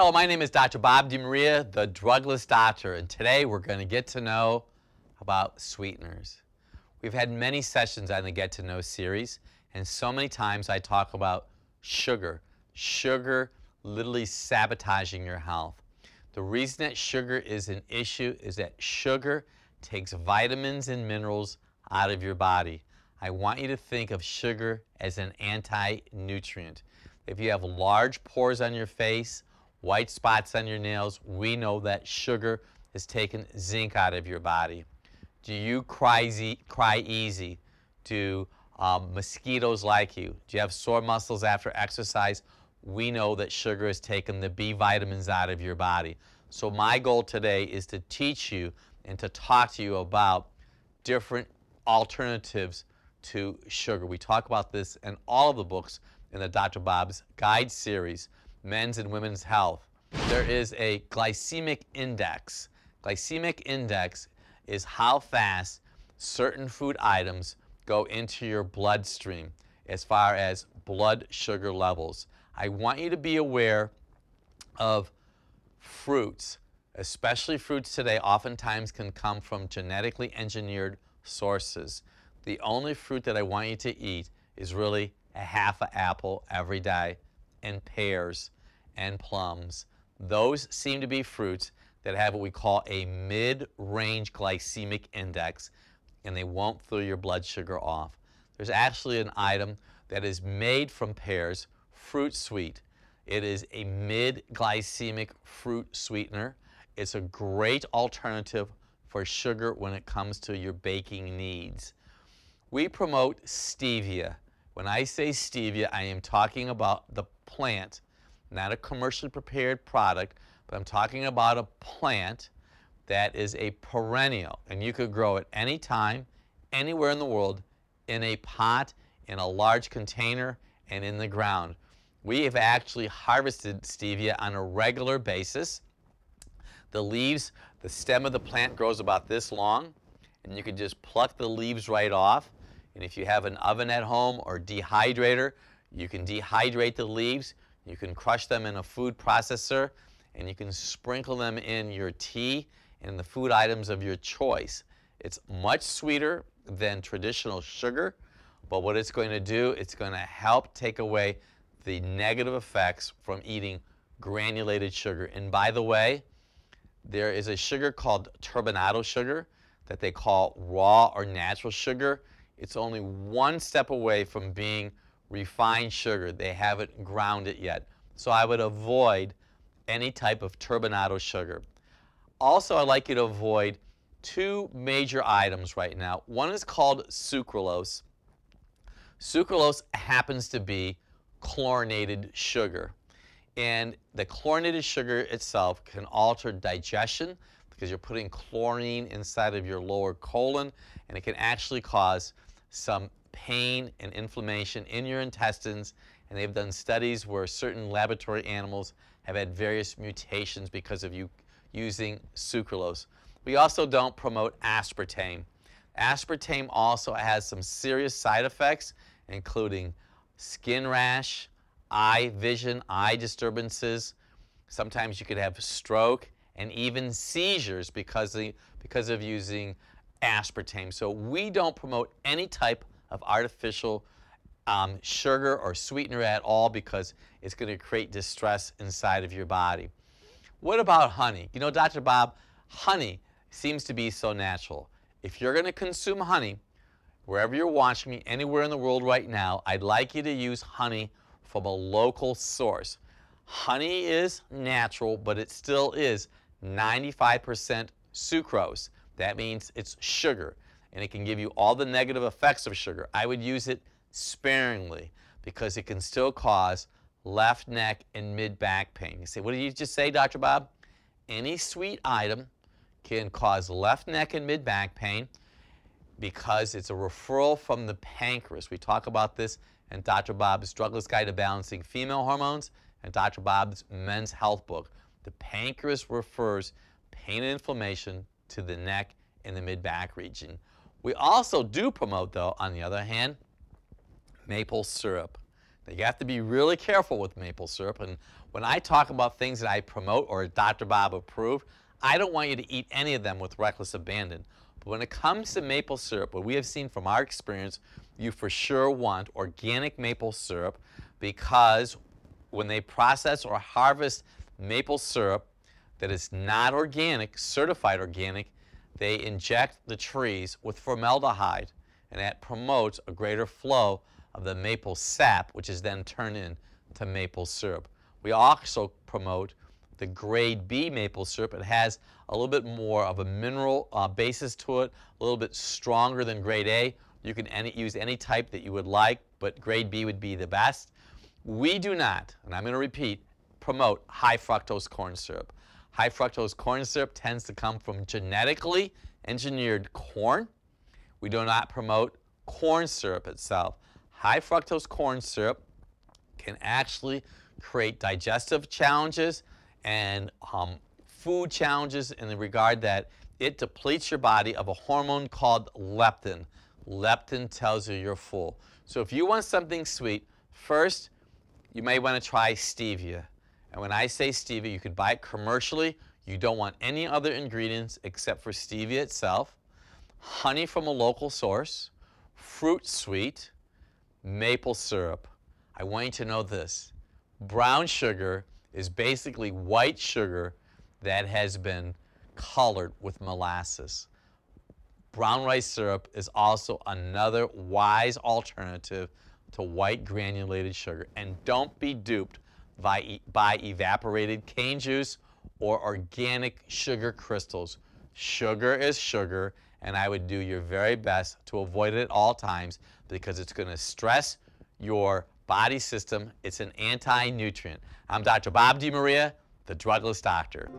Hello, my name is Dr. Bob DeMaria, the Drugless Doctor, and today we're going to get to know about sweeteners. We've had many sessions on the Get to Know series, and so many times I talk about sugar. Sugar literally sabotaging your health. The reason that sugar is an issue is that sugar takes vitamins and minerals out of your body. I want you to think of sugar as an anti-nutrient. If you have large pores on your face, white spots on your nails, we know that sugar has taken zinc out of your body. Do you cry easy? Do mosquitoes like you? Do you have sore muscles after exercise? We know that sugar has taken the B vitamins out of your body. So my goal today is to teach you and to talk to you about different alternatives to sugar. We talk about this in all of the books in the Dr. Bob's Guide series, Men's and Women's Health. There is a glycemic index. Glycemic index is how fast certain food items go into your bloodstream as far as blood sugar levels. I want you to be aware of fruits, especially fruits today oftentimes can come from genetically engineered sources. The only fruit that I want you to eat is really a half an apple every day, and pears and plums. Those seem to be fruits that have what we call a mid-range glycemic index, and they won't throw your blood sugar off. There's actually an item that is made from pears, Fruit Sweet. It is a mid-glycemic fruit sweetener. It's a great alternative for sugar when it comes to your baking needs. We promote stevia. When I say stevia, I am talking about the plant, not a commercially prepared product, but I'm talking about a plant that is a perennial, and you could grow it anytime, anywhere in the world, in a pot, in a large container, and in the ground. We have actually harvested stevia on a regular basis. The leaves, the stem of the plant grows about this long, and you can just pluck the leaves right off. And if you have an oven at home or dehydrator, you can dehydrate the leaves. You can crush them in a food processor, and you can sprinkle them in your tea and the food items of your choice. It's much sweeter than traditional sugar, but what it's going to do, it's going to help take away the negative effects from eating granulated sugar. And by the way, there is a sugar called Turbinado sugar that they call raw or natural sugar. It's only one step away from being refined sugar. They haven't ground it yet. So I would avoid any type of turbinado sugar. Also, I'd like you to avoid two major items right now. One is called sucralose. Sucralose happens to be chlorinated sugar. And the chlorinated sugar itself can alter digestion because you're putting chlorine inside of your lower colon, and it can actually cause some pain and inflammation in your intestines, and they've done studies where certain laboratory animals have had various mutations because of you using sucralose. We also don't promote aspartame. Aspartame also has some serious side effects, including skin rash, eye vision, eye disturbances. Sometimes you could have stroke and even seizures because of using aspartame. So we don't promote any type of artificial sugar or sweetener at all because it's going to create distress inside of your body. What about honey? You know, Dr. Bob, honey seems to be so natural. If you're going to consume honey, wherever you're watching me, anywhere in the world right now, I'd like you to use honey from a local source. Honey is natural, but it still is 95% sucrose. That means it's sugar, and it can give you all the negative effects of sugar. I would use it sparingly because it can still cause left neck and mid-back pain. You say, what did you just say, Dr. Bob? Any sweet item can cause left neck and mid-back pain because it's a referral from the pancreas. We talk about this in Dr. Bob's Drugless Guide to Balancing Female Hormones and Dr. Bob's Men's Health book. The pancreas refers pain and inflammation to the neck and the mid-back region. We also do promote, though, on the other hand, maple syrup. Now, you have to be really careful with maple syrup, and When I talk about things that I promote or Dr. Bob approved, I don't want you to eat any of them with reckless abandon. But when it comes to maple syrup, what we have seen from our experience, you for sure want organic maple syrup, because when they process or harvest maple syrup that is not organic, certified organic, they inject the trees with formaldehyde, and that promotes a greater flow of the maple sap, which is then turned into maple syrup. We also promote the grade B maple syrup. It has a little bit more of a mineral basis to it, a little bit stronger than grade A. You can use any type that you would like, but grade B would be the best. We do not, and I'm going to repeat, promote high fructose corn syrup. High fructose corn syrup tends to come from genetically engineered corn. We do not promote corn syrup itself. High fructose corn syrup can actually create digestive challenges and food challenges in the regard that it depletes your body of a hormone called leptin. Leptin tells you you're full. So if you want something sweet, first you may want to try stevia. And when I say stevia, you could buy it commercially. You don't want any other ingredients except for stevia itself, honey from a local source, fruit sweet, maple syrup. I want you to know this. Brown sugar is basically white sugar that has been colored with molasses. Brown rice syrup is also another wise alternative to white granulated sugar. And don't be duped by evaporated cane juice or organic sugar crystals. Sugar is sugar, and I would do your very best to avoid it at all times, because it's going to stress your body system. It's an anti-nutrient. I'm Dr. Bob DeMaria, the Drugless Doctor.